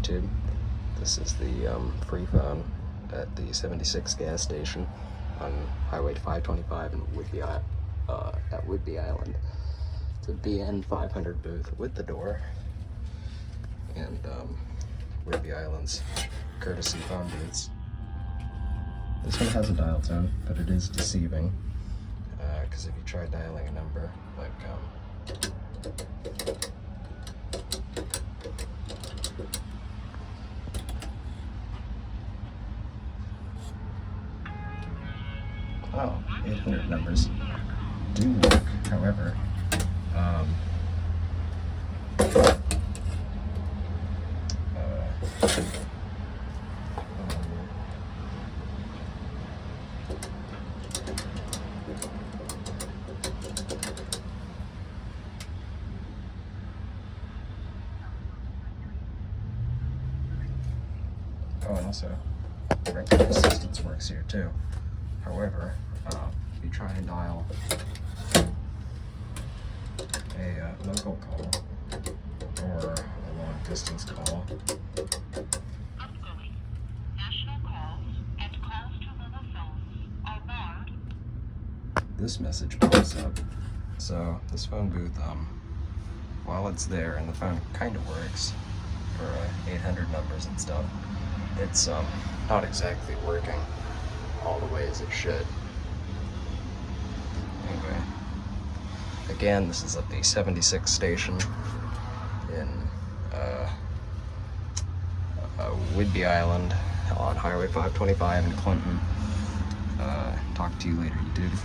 YouTube. This is the free phone at the 76 gas station on Highway 525 in at Whidbey Island. It's a BN500 booth with the door, and Whidbey Island's courtesy phone booths. This one has a dial tone, but it is deceiving, because if you try dialing a number, like oh, 800 numbers do work, however, oh, and also directory assistance works here too. However, if you try and dial a local call or a long distance call, outgoing national calls and calls to mobile phones are barred. this message pops up. So this phone booth, while it's there and the phone kind of works for 800 numbers and stuff, it's not exactly working all the ways it should. Anyway, again, this is at the 76 station in Whidbey Island on Highway 525 in Clinton. Talk to you later, YouTube.